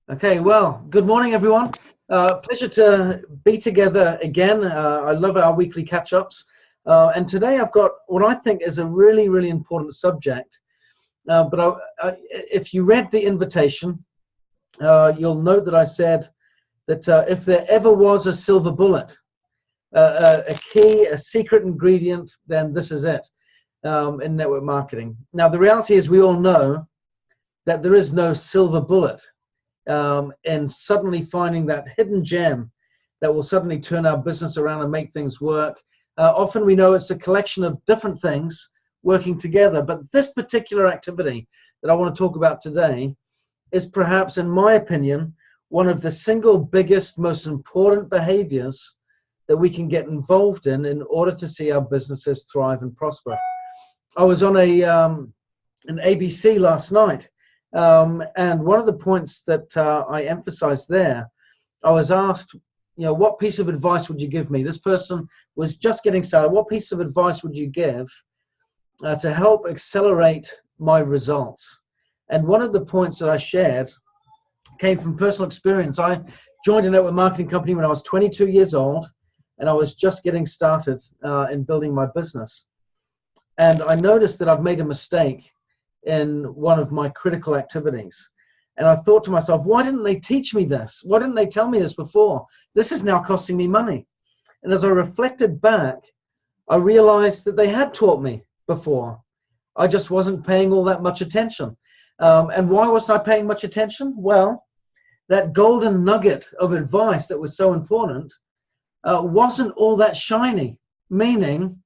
Okay, well, good morning, everyone. Pleasure to be together again. I love our weekly catch-ups. And today I've got what I think is a really, really important subject. If you read the invitation, you'll note that I said that if there ever was a silver bullet, a key, a secret ingredient, then this is it in network marketing. Now, the reality is we all know that there is no silver bullet. And suddenly finding that hidden gem that will suddenly turn our business around and make things work. Often we know it's a collection of different things working together, but this particular activity that I want to talk about today is perhaps, in my opinion, one of the single biggest, most important behaviors that we can get involved in order to see our businesses thrive and prosper. I was on an ABC last night. And one of the points that I emphasized there, I was asked, what piece of advice would you give me? This person was just getting started. What piece of advice would you give to help accelerate my results? And one of the points that I shared came from personal experience. I joined a network marketing company when I was 22 years old, and I was just getting started in building my business. And I noticed that I've made a mistake in one of my critical activities. And I thought to myself, why didn't they teach me this? Why didn't they tell me this before? This is now costing me money. And as I reflected back, I realized that they had taught me before. I just wasn't paying all that much attention. And why wasn't I paying much attention? Well, that golden nugget of advice that was so important wasn't all that shiny, meaning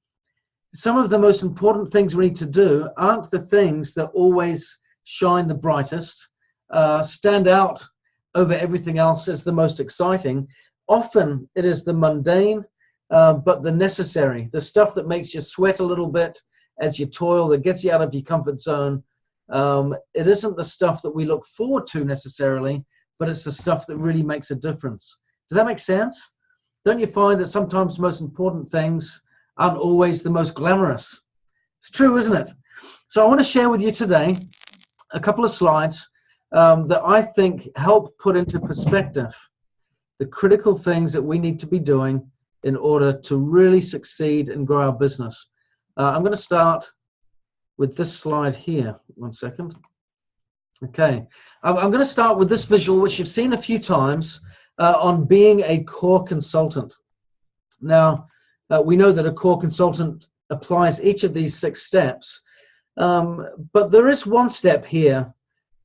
some of the most important things we need to do aren't the things that always shine the brightest, stand out over everything else as the most exciting. Often it is the mundane, but the necessary, the stuff that makes you sweat a little bit as you toil, that gets you out of your comfort zone. It isn't the stuff that we look forward to necessarily, but it's the stuff that really makes a difference. Does that make sense? Don't you find that sometimes the most important things aren't always the most glamorous? It's true, isn't it? So I want to share with you today a couple of slides that I think help put into perspective the critical things that we need to be doing in order to really succeed and grow our business. I'm going to start with this slide here. One second. Okay. I'm going to start with this visual, which you've seen a few times, on being a core consultant. Now, we know that a core consultant applies each of these 6 steps, but there is one step here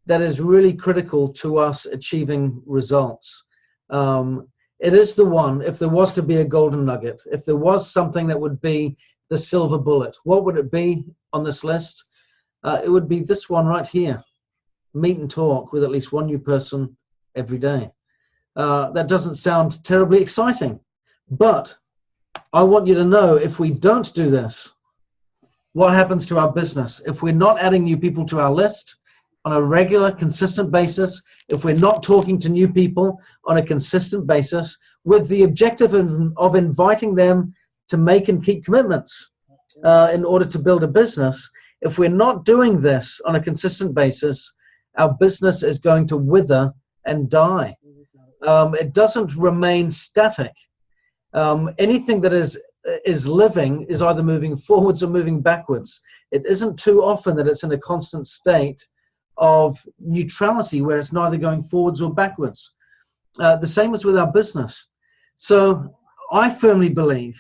that is really critical to us achieving results. It is the one, if there was to be a golden nugget, if there was something that would be the silver bullet, what would it be on this list? It would be this one right here: meet and talk with at least one new person every day. That doesn't sound terribly exciting, but I want you to know, if we don't do this, what happens to our business? If we're not adding new people to our list on a regular, consistent basis, if we're not talking to new people on a consistent basis with the objective of inviting them to make and keep commitments in order to build a business, if we're not doing this on a consistent basis, our business is going to wither and die. It doesn't remain static. Anything that is living is either moving forwards or moving backwards. It isn't too often that it's in a constant state of neutrality where it's neither going forwards or backwards. The same as with our business. So I firmly believe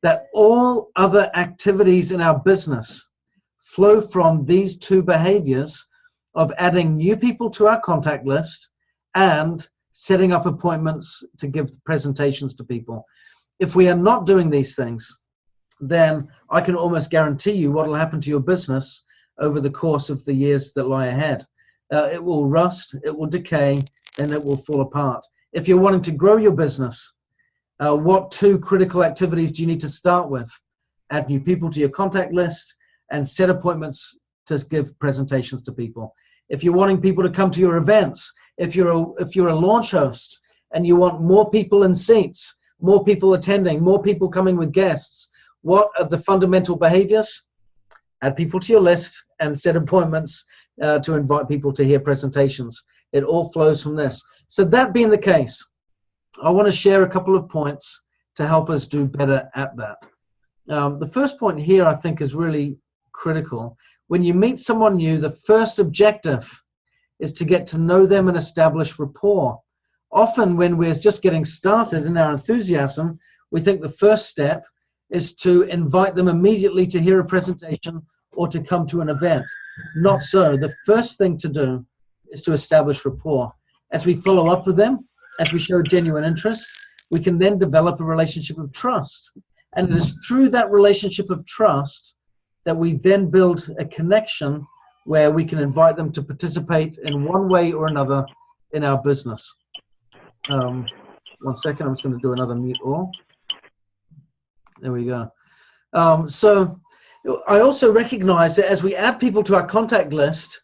that all other activities in our business flow from these 2 behaviors of adding new people to our contact list and setting up appointments to give presentations to people. If we are not doing these things, then I can almost guarantee you what will happen to your business over the course of the years that lie ahead. It will rust, it will decay, and it will fall apart. If you're wanting to grow your business, what 2 critical activities do you need to start with? Add new people to your contact list and set appointments to give presentations to people. If you're wanting people to come to your events, if you're a launch host and you want more people in seats, more people attending, more people coming with guests, what are the fundamental behaviors? Add people to your list and set appointments to invite people to hear presentations. It all flows from this. So that being the case, I want to share a couple of points to help us do better at that. The first point here, I think, is really critical. When you meet someone new, the first objective is to get to know them and establish rapport. Often when we're just getting started in our enthusiasm, we think the first step is to invite them immediately to hear a presentation or to come to an event. Not so. The first thing to do is to establish rapport. As we follow up with them, as we show genuine interest, we can then develop a relationship of trust. And it is through that relationship of trust that we then build a connection where we can invite them to participate in one way or another in our business. 1 second, I'm just going to do another mute all. There we go. So I also recognize that as we add people to our contact list,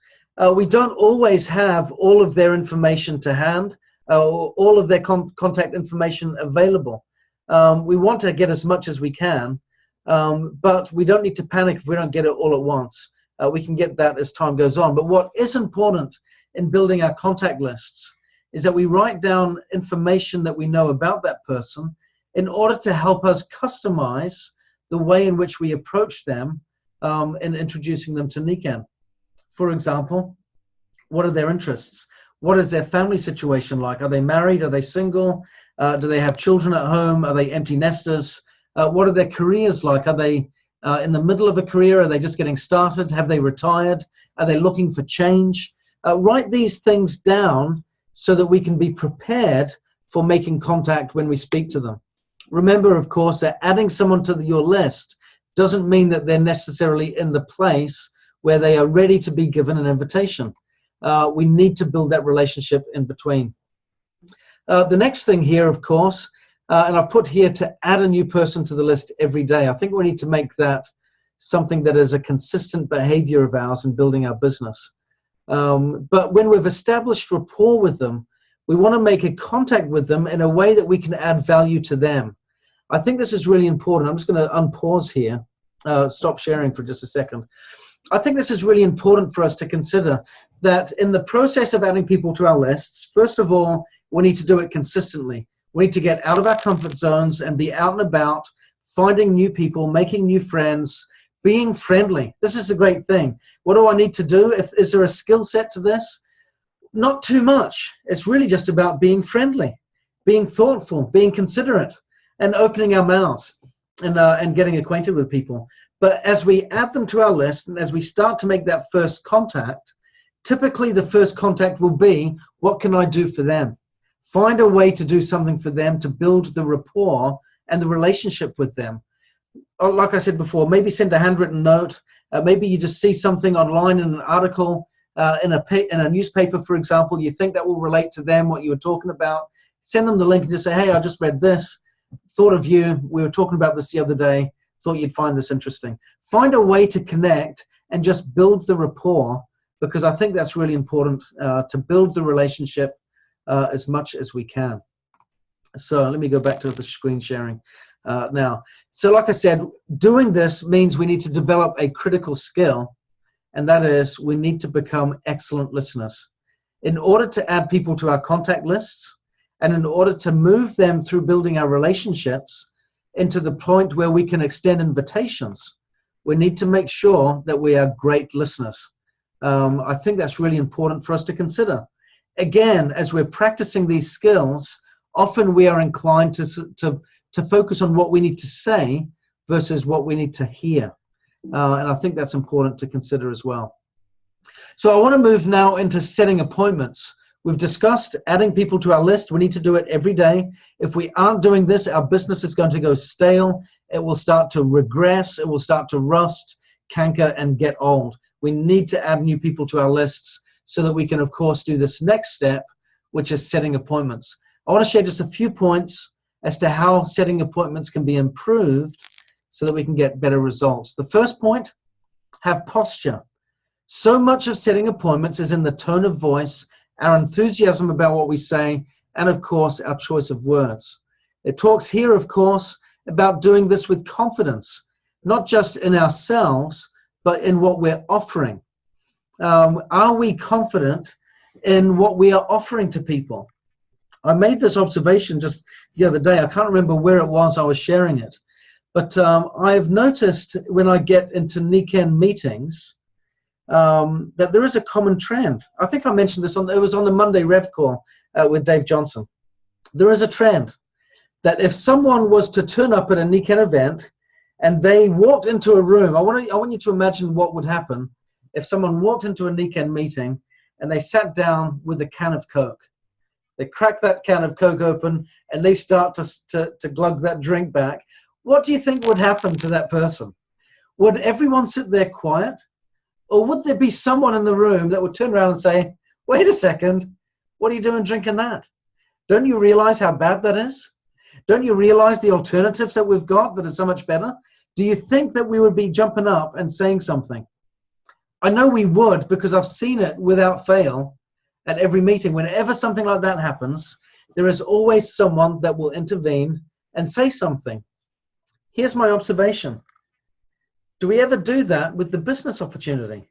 we don't always have all of their information to hand, or all of their contact information available. We want to get as much as we can, but we don't need to panic if we don't get it all at once. We can get that as time goes on. But what is important in building our contact lists is that we write down information that we know about that person in order to help us customize the way in which we approach them in introducing them to Nikken. For example, what are their interests? What is their family situation like? Are they married? Are they single? Do they have children at home? Are they empty nesters? What are their careers like? Are they in the middle of a career? Are they just getting started? Have they retired? Are they looking for change? Write these things down so that we can be prepared for making contact when we speak to them. Remember, of course, that adding someone to your list doesn't mean that they're necessarily in the place where they are ready to be given an invitation. We need to build that relationship in between. The next thing here, of course, and I've put here to add a new person to the list every day. I think we need to make that something that is a consistent behavior of ours in building our business. But when we've established rapport with them, we want to make a contact with them in a way that we can add value to them. I think this is really important. I'm just going to unpause here, stop sharing for just a second. I think this is really important for us to consider that in the process of adding people to our lists, first of all, we need to do it consistently. We need to get out of our comfort zones and be out and about, finding new people, making new friends, being friendly. This is a great thing. What do I need to do? Is there a skill set to this? Not too much. It's really just about being friendly, being thoughtful, being considerate, and opening our mouths and getting acquainted with people. But as we add them to our list and as we start to make that first contact, typically the first contact will be, what can I do for them? Find a way to do something for them to build the rapport and the relationship with them. Like I said before, maybe send a handwritten note. Maybe you just see something online in an article, in a newspaper, for example. You think that will relate to them, what you were talking about. Send them the link and just say, hey, I just read this. Thought of you. We were talking about this the other day. Thought you'd find this interesting. Find a way to connect and just build the rapport, because I think that's really important to build the relationship as much as we can. So let me go back to the screen sharing now. So like I said, doing this means we need to develop a critical skill, and that is we need to become excellent listeners. In order to add people to our contact lists, and in order to move them through building our relationships into the point where we can extend invitations, we need to make sure that we are great listeners. I think that's really important for us to consider. Again, as we're practicing these skills, often we are inclined to focus on what we need to say versus what we need to hear. And I think that's important to consider as well. So I want to move now into setting appointments. We've discussed adding people to our list. We need to do it every day. If we aren't doing this, our business is going to go stale. It will start to regress. It will start to rust, canker, and get old. We need to add new people to our lists so that we can, of course, do this next step, which is setting appointments. I want to share just a few points as to how setting appointments can be improved so that we can get better results. The first point, have posture. So much of setting appointments is in the tone of voice, our enthusiasm about what we say, and of course, our choice of words. It talks here, of course, about doing this with confidence, not just in ourselves, but in what we're offering. Are we confident in what we are offering to people? I made this observation just the other day. I can't remember where it was I was sharing it. But I've noticed when I get into Nikken meetings that there is a common trend. I think I mentioned this, it was on the Monday Rev call with Dave Johnson. There is a trend that if someone was to turn up at a Nikken event and they walked into a room, I want you to imagine what would happen if someone walked into a Nikken meeting and they sat down with a can of Coke. They crack that can of Coke open and they start to glug that drink back. What do you think would happen to that person? Would everyone sit there quiet? Or would there be someone in the room that would turn around and say, wait a second, what are you doing drinking that? Don't you realize how bad that is? Don't you realize the alternatives that we've got that are so much better? Do you think that we would be jumping up and saying something? I know we would, because I've seen it without fail at every meeting. Whenever something like that happens, there is always someone that will intervene and say something. Here's my observation. Do we ever do that with the business opportunity?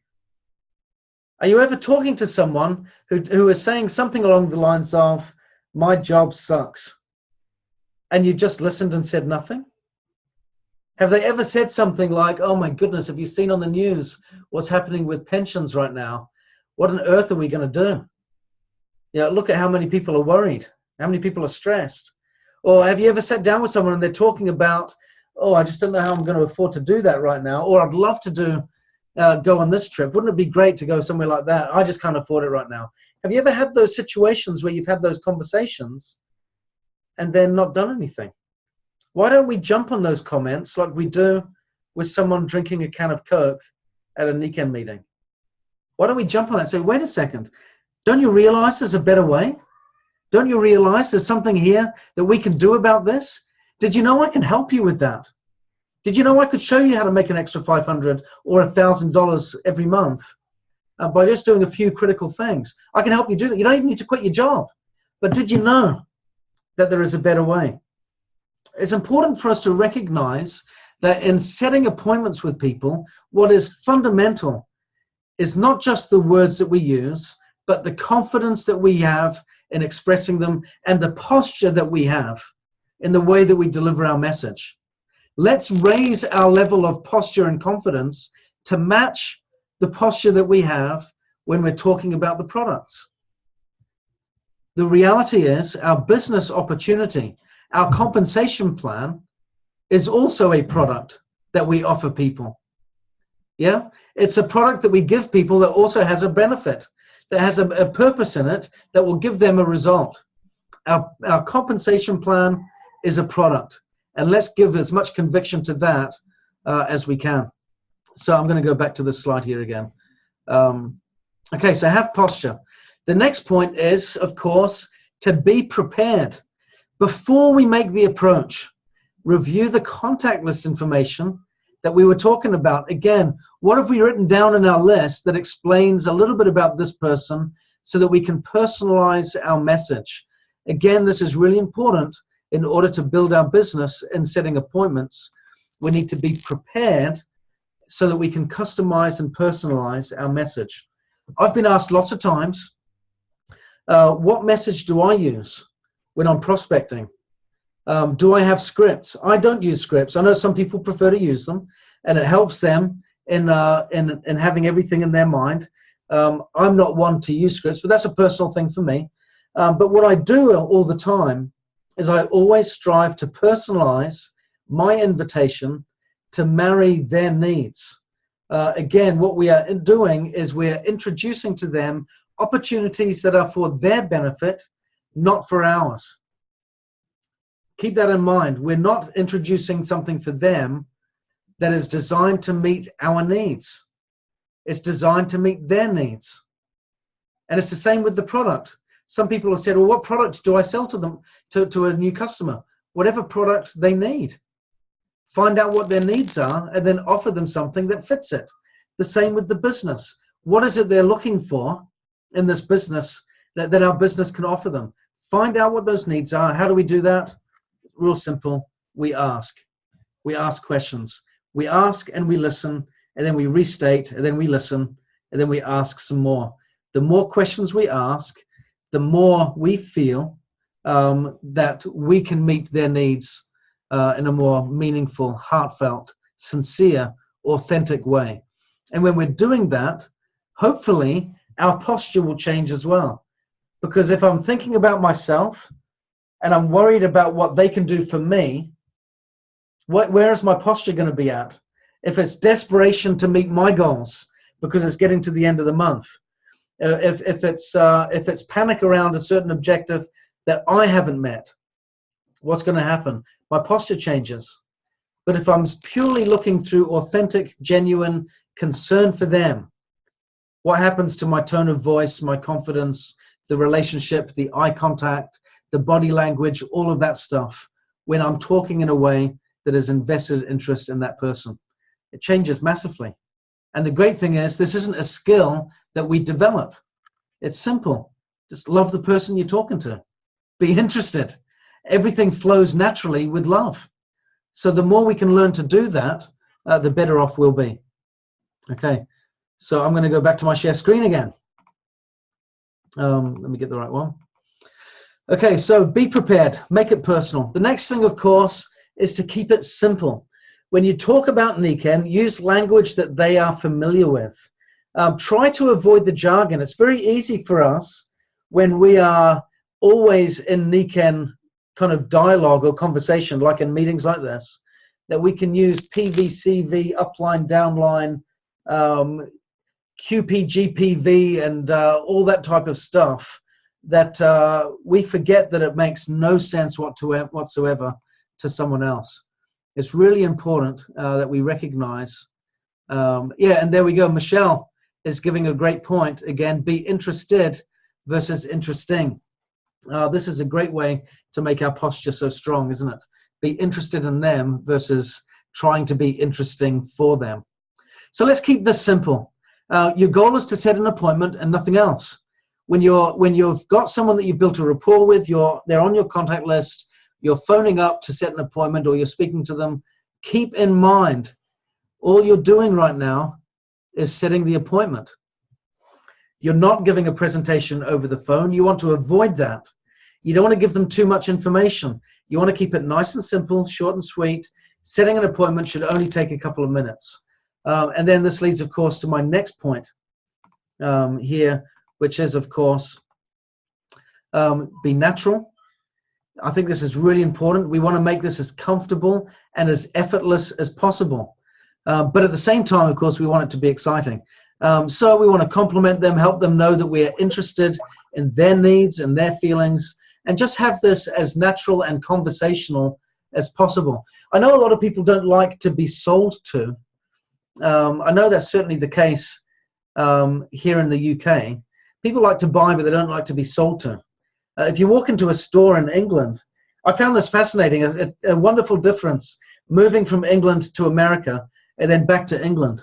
Are you ever talking to someone who is saying something along the lines of, my job sucks, and you just listened and said nothing? Have they ever said something like, oh my goodness, have you seen on the news what's happening with pensions right now? What on earth are we going to do? Look at how many people are worried, how many people are stressed. Or have you ever sat down with someone and they're talking about, oh, I just don't know how I'm going to afford to do that right now, or I'd love to go on this trip. Wouldn't it be great to go somewhere like that? I just can't afford it right now. Have you ever had those situations where you've had those conversations and then not done anything? Why don't we jump on those comments like we do with someone drinking a can of Coke at a Nikken meeting? Why don't we jump on that and say, wait a second, don't you realize there's a better way? Don't you realize there's something here that we can do about this? Did you know I can help you with that? Did you know I could show you how to make an extra $500 or $1,000 every month by just doing a few critical things? I can help you do that. You don't even need to quit your job. But did you know that there is a better way? It's important for us to recognize that in setting appointments with people, what is fundamental is not just the words that we use, but the confidence that we have in expressing them and the posture that we have in the way that we deliver our message. Let's raise our level of posture and confidence to match the posture that we have when we're talking about the products. The reality is our business opportunity, our compensation plan is also a product that we offer people. Yeah, it's a product that we give people that also has a benefit, that has a purpose in it that will give them a result. Our compensation plan is a product, and let's give as much conviction to that as we can. So I'm going to go back to this slide here again. Okay, so have posture. The next point is, of course, to be prepared. Before we make the approach, review the contact list information that we were talking about. Again, what have we written down in our list that explains a little bit about this person so that we can personalize our message? Again, this is really important in order to build our business and setting appointments. We need to be prepared so that we can customize and personalize our message. I've been asked lots of times, what message do I use when I'm prospecting? Do I have scripts? I don't use scripts. I know some people prefer to use them, and it helps them in having everything in their mind. I'm not one to use scripts, but that's a personal thing for me. But what I do all the time is I always strive to personalize my invitation to marry their needs. Again, what we are doing is we are introducing to them opportunities that are for their benefit, not for ours. Keep that in mind. We're not introducing something for them that is designed to meet our needs. It's designed to meet their needs. And it's the same with the product. Some people have said, well, what product do I sell to them, to a new customer? Whatever product they need. Find out what their needs are and then offer them something that fits it. The same with the business. What is it they're looking for in this business that our business can offer them? Find out what those needs are. How do we do that? Real simple. We ask. We ask questions. We ask and we listen, and then we restate, and then we listen, and then we ask some more. The more questions we ask, the more we feel that we can meet their needs in a more meaningful, heartfelt, sincere, authentic way. And when we're doing that, hopefully our posture will change as well. Because if I'm thinking about myself and I'm worried about what they can do for me, where is my posture going to be at? If it's desperation to meet my goals because it's getting to the end of the month, if it's panic around a certain objective that I haven't met, what's going to happen? My posture changes. But if I'm purely looking through authentic, genuine concern for them, what happens to my tone of voice, my confidence, the relationship, the eye contact, the body language, all of that stuff, when I'm talking in a way that is invested interest in that person? It changes massively. And the great thing is, this isn't a skill that we develop. It's simple. Just love the person you're talking to. Be interested. Everything flows naturally with love. So the more we can learn to do that, the better off we'll be. Okay, so I'm going to go back to my share screen again. Let me get the right one. Okay, so be prepared. Make it personal. The next thing, of course, is to keep it simple. When you talk about Nikken, use language that they are familiar with. Try to avoid the jargon. It's very easy for us when we are always in Nikken kind of dialogue or conversation, like in meetings like this, that we can use PVCV, upline, downline, QPGPV, and all that type of stuff, that we forget that it makes no sense whatsoever to someone else. It's really important that we recognize. Yeah, and there we go. Michelle is giving a great point. Again, be interested versus interesting. This is a great way to make our posture so strong, isn't it? Be interested in them versus trying to be interesting for them. So let's keep this simple. Your goal is to set an appointment and nothing else. When you've got someone that you've built a rapport with, they're on your contact list, you're phoning up to set an appointment or you're speaking to them, keep in mind, all you're doing right now is setting the appointment. You're not giving a presentation over the phone. You want to avoid that. You don't want to give them too much information. You want to keep it nice and simple, short and sweet. Setting an appointment should only take a couple of minutes. And then this leads, of course, to my next point here, which is, of course, be natural. I think this is really important. We want to make this as comfortable and as effortless as possible. But at the same time, of course, we want it to be exciting. So we want to compliment them, help them know that we are interested in their needs and their feelings, and just have this as natural and conversational as possible. I know a lot of people don't like to be sold to. I know that's certainly the case here in the UK. People like to buy, but they don't like to be sold to. If you walk into a store in England, I found this fascinating, a wonderful difference moving from England to America and then back to England.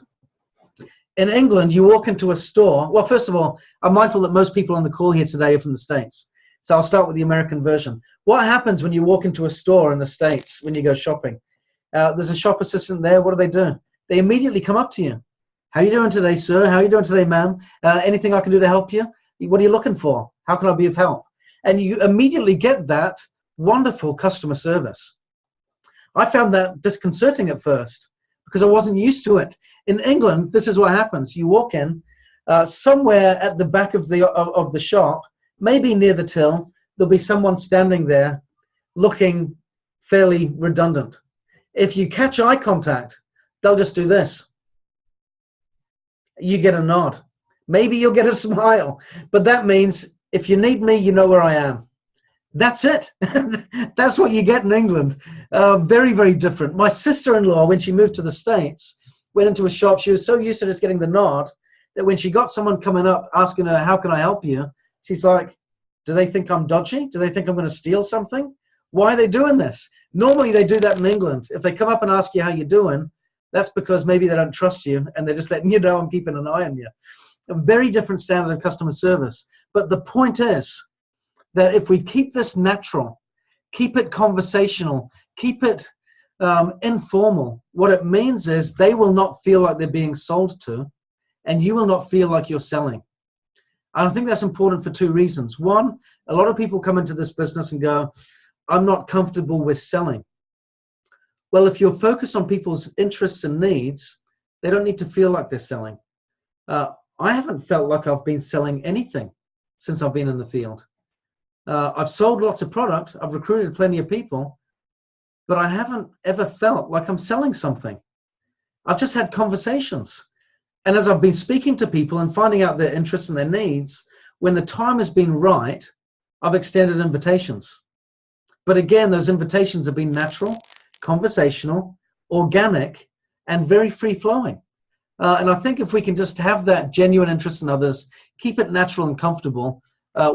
In England, you walk into a store. Well, first of all, I'm mindful that most people on the call here today are from the States. So I'll start with the American version. What happens when you walk into a store in the States when you go shopping? There's a shop assistant there. What do? They immediately come up to you. How are you doing today, sir? How are you doing today, ma'am? Anything I can do to help you? What are you looking for? How can I be of help? And you immediately get that wonderful customer service. I found that disconcerting at first because I wasn't used to it. In England, this is what happens. You walk in, somewhere at the back of the shop, maybe near the till, there'll be someone standing there looking fairly redundant. If you catch eye contact, they'll just do this. You get a nod. Maybe you'll get a smile, but that means if you need me, you know where I am. That's it. That's what you get in England. Very, very different. My sister-in-law, when she moved to the States, went into a shop. She was so used to just getting the nod that when she got someone coming up asking her, how can I help you? She's like, do they think I'm dodgy? Do they think I'm going to steal something? Why are they doing this? Normally they do that in England. If they come up and ask you how you're doing, that's because maybe they don't trust you and they're just letting you know I'm keeping an eye on you. A very different standard of customer service. But the point is that if we keep this natural, keep it conversational, keep it informal, what it means is they will not feel like they're being sold to, and you will not feel like you're selling. And I think that's important for two reasons. One, A lot of people come into this business and go, I'm not comfortable with selling. Well, if you're focused on people's interests and needs, they don't need to feel like they're selling. I haven't felt like I've been selling anything since I've been in the field. I've sold lots of product, I've recruited plenty of people, but I haven't ever felt like I'm selling something. I've just had conversations. And as I've been speaking to people and finding out their interests and their needs, when the time has been right, I've extended invitations. But again, those invitations have been natural, conversational, organic, and very free-flowing. And I think if we can just have that genuine interest in others, keep it natural and comfortable,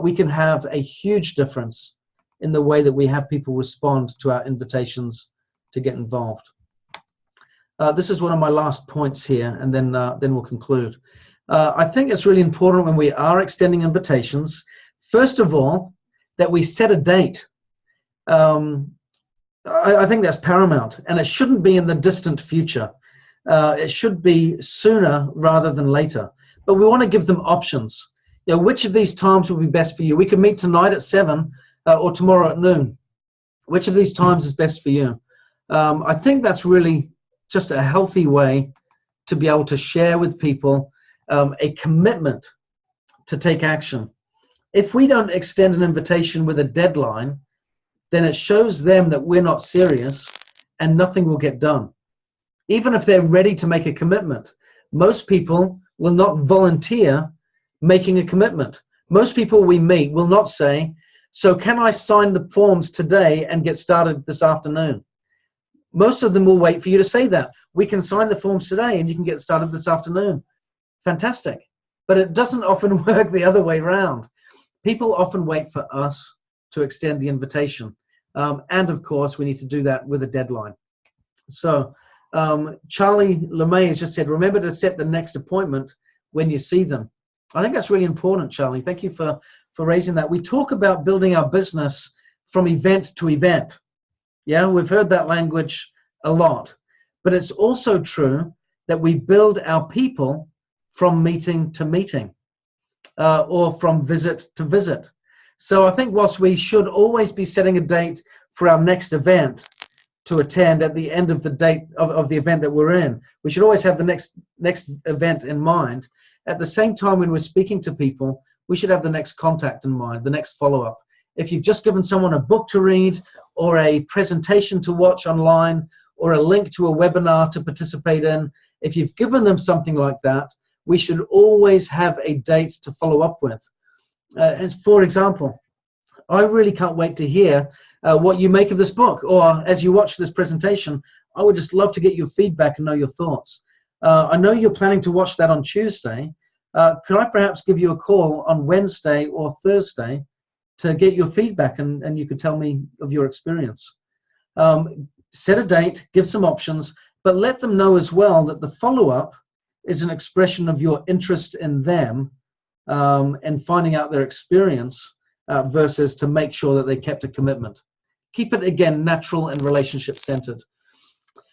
we can have a huge difference in the way that we have people respond to our invitations to get involved. This is one of my last points here, and then we'll conclude. I think it's really important when we are extending invitations, first of all, that we set a date. I think that's paramount, and it shouldn't be in the distant future. It should be sooner rather than later. But we want to give them options. You know, which of these times will be best for you? We can meet tonight at 7 or tomorrow at noon. Which of these times is best for you? I think that's really just a healthy way to be able to share with people a commitment to take action. If we don't extend an invitation with a deadline, then it shows them that we're not serious and nothing will get done. Even if they're ready to make a commitment, most people will not volunteer making a commitment. Most people we meet will not say, so can I sign the forms today and get started this afternoon? Most of them will wait for you to say that. We can sign the forms today and you can get started this afternoon. Fantastic. But it doesn't often work the other way around. People often wait for us to extend the invitation. And of course, we need to do that with a deadline. So Charlie LeMay has just said, remember to set the next appointment when you see them. I think that's really important, Charlie. Thank you for raising that. We talk about building our business from event to event. Yeah, we've heard that language a lot. But it's also true that we build our people from meeting to meeting or from visit to visit. So I think whilst we should always be setting a date for our next event to attend at the end of the date of the event that we're in, we should always have the next event in mind. At the same time, when we're speaking to people, we should have the next contact in mind, the next follow-up. If you've just given someone a book to read or a presentation to watch online or a link to a webinar to participate in, if you've given them something like that, we should always have a date to follow up with. As for example, I really can't wait to hear what you make of this book, or as you watch this presentation, I would just love to get your feedback and know your thoughts. I know you're planning to watch that on Tuesday. Could I perhaps give you a call on Wednesday or Thursday to get your feedback and you could tell me of your experience? Set a date, give some options, but let them know as well that the follow-up is an expression of your interest in them and finding out their experience versus to make sure that they kept a commitment. Keep it, again, natural and relationship-centered.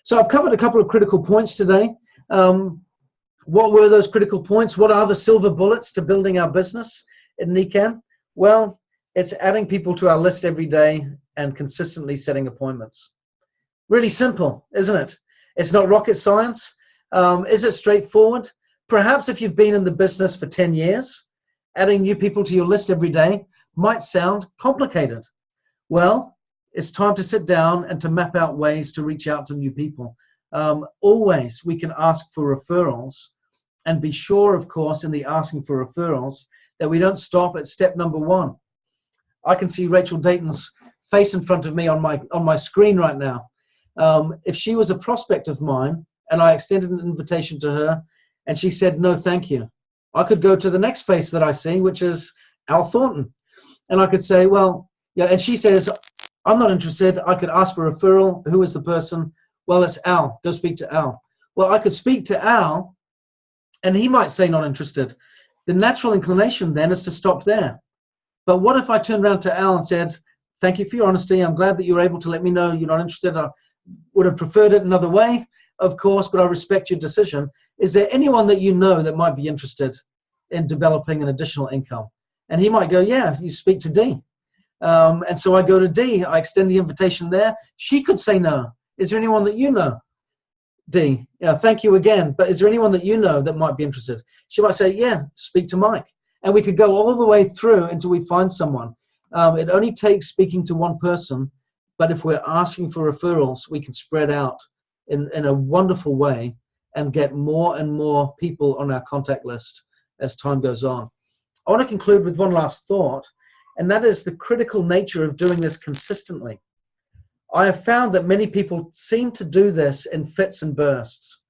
So I've covered a couple of critical points today. What were those critical points? What are the silver bullets to building our business at Nikken? Well, it's adding people to our list every day and consistently setting appointments. Really simple, isn't it? It's not rocket science. Is it straightforward? Perhaps if you've been in the business for 10 years, adding new people to your list every day might sound complicated. Well, it's time to sit down and to map out ways to reach out to new people. Always we can ask for referrals, and be sure, of course, in the asking for referrals that we don't stop at step number 1. I can see Rachel Dayton's face in front of me on my screen right now. If she was a prospect of mine and I extended an invitation to her and she said, no, thank you, I could go to the next face that I see, which is Al Thornton. And I could say, well, yeah, and she says, I'm not interested. I could ask for a referral. Who is the person? Well, it's Al. Go speak to Al. Well, I could speak to Al and he might say not interested. The natural inclination then is to stop there. But what if I turned around to Al and said, thank you for your honesty. I'm glad that you were able to let me know you're not interested. I would have preferred it another way, of course, but I respect your decision. Is there anyone that you know that might be interested in developing an additional income? And he might go, yeah, you speak to Dee. And so I go to D, I extend the invitation there. She could say no. Is there anyone that you know? D, yeah, thank you again, but is there anyone that you know that might be interested? She might say, yeah, speak to Mike. And we could go all the way through until we find someone. It only takes speaking to one person, but if we're asking for referrals, we can spread out in a wonderful way and get more and more people on our contact list as time goes on. I want to conclude with one last thought, and that is the critical nature of doing this consistently. I have found that many people seem to do this in fits and bursts.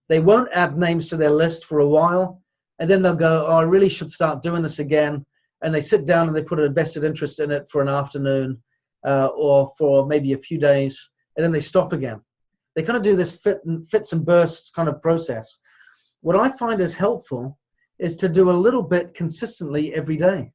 They won't add names to their list for a while, and then they'll go, oh, I really should start doing this again. And they sit down and they put a vested interest in it for an afternoon or for maybe a few days, and then they stop again. They kind of do this fits and bursts kind of process. What I find is helpful is to do a little bit consistently every day.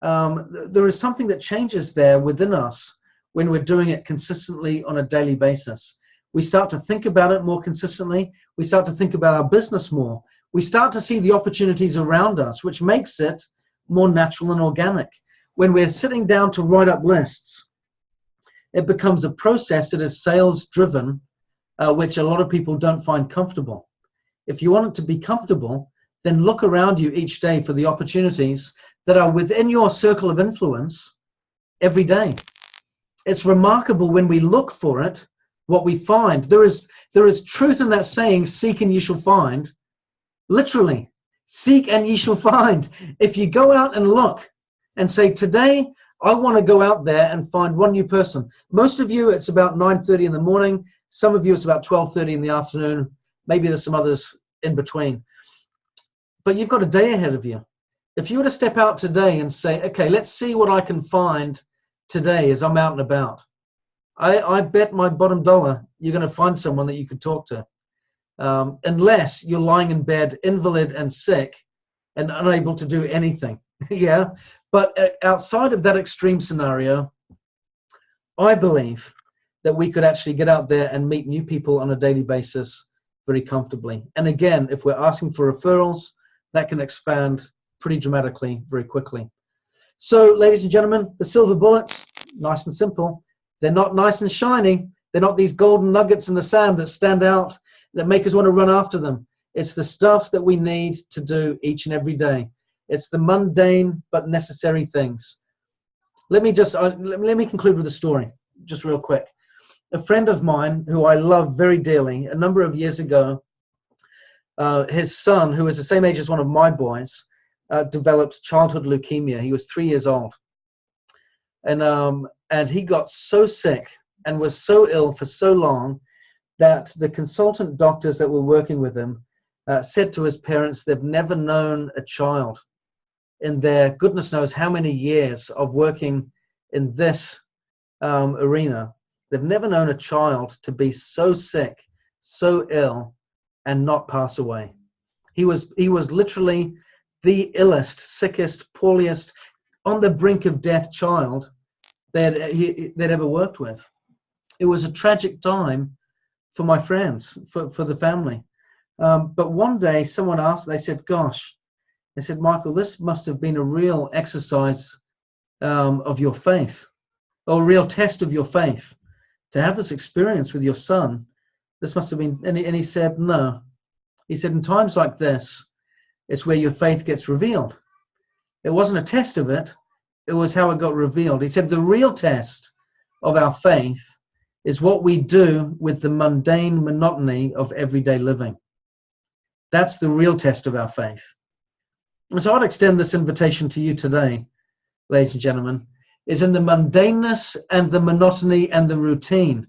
There is something that changes there within us when we're doing it consistently on a daily basis. We start to think about it more consistently. We start to think about our business more. We start to see the opportunities around us, which makes it more natural and organic. When we're sitting down to write up lists, it becomes a process that is sales driven, which a lot of people don't find comfortable. If you want it to be comfortable, then look around you each day for the opportunities that are within your circle of influence every day. It's remarkable when we look for it, what we find. There is truth in that saying, seek and you shall find. Literally, seek and ye shall find. If you go out and look and say, today, I want to go out there and find one new person. Most of you, it's about 9:30 in the morning. Some of you, it's about 12:30 in the afternoon. Maybe there's some others in between. But you've got a day ahead of you. If you were to step out today and say, okay, let's see what I can find today as I'm out and about, I bet my bottom dollar you're going to find someone that you could talk to. Unless you're lying in bed, invalid and sick, and unable to do anything. Yeah. But outside of that extreme scenario, I believe that we could actually get out there and meet new people on a daily basis very comfortably. And again, if we're asking for referrals, that can expand pretty dramatically very quickly. So, ladies and gentlemen, the silver bullets, nice and simple. They're not nice and shiny. They're not these golden nuggets in the sand that stand out, that make us want to run after them. It's the stuff that we need to do each and every day. It's the mundane but necessary things. Let me conclude with a story, just real quick. A friend of mine who I love very dearly, a number of years ago, his son, who is the same age as one of my boys, developed childhood leukemia. He was 3 years old. And he got so sick and was so ill for so long that the consultant doctors that were working with him said to his parents they've never known a child in their goodness knows how many years of working in this arena. They've never known a child to be so sick, so ill, and not pass away. He was literally the illest, sickest, poorest, on the brink of death child they'd ever worked with. It was a tragic time for my friends, for the family. But one day someone asked, they said, gosh, they said, Michael, this must have been a real exercise of your faith, or a real test of your faith. To have this experience with your son, this must have been, and he said, no. He said, in times like this, it's where your faith gets revealed. It wasn't a test of it, it was how it got revealed. He said, the real test of our faith is what we do with the mundane monotony of everyday living. That's the real test of our faith. And so I'd extend this invitation to you today, ladies and gentlemen, is in the mundaneness and the monotony and the routine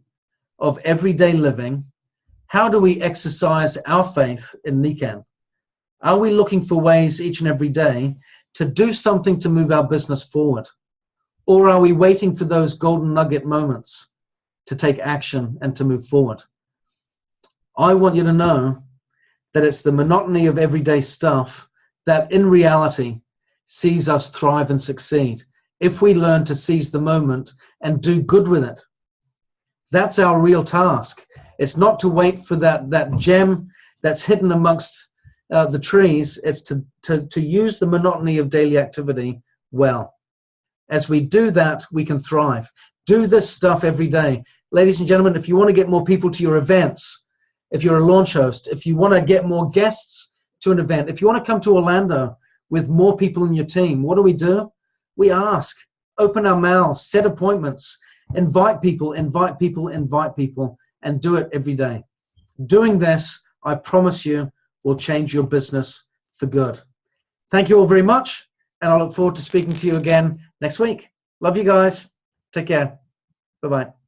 of everyday living, how do we exercise our faith in Nikken? Are we looking for ways each and every day to do something to move our business forward? Or are we waiting for those golden nugget moments to take action and to move forward? I want you to know that it's the monotony of everyday stuff that in reality sees us thrive and succeed if we learn to seize the moment and do good with it. That's our real task. It's not to wait for that gem that's hidden amongst the trees. It's to use the monotony of daily activity well. As we do that, we can thrive. Do this stuff every day. Ladies and gentlemen, if you want to get more people to your events, if you're a launch host, if you want to get more guests to an event, if you want to come to Orlando with more people in your team, what do? We ask, open our mouths, set appointments, invite people, and do it every day. Doing this, I promise you, will change your business for good. Thank you all very much, and I look forward to speaking to you again next week. Love you guys. Take care. Bye-bye.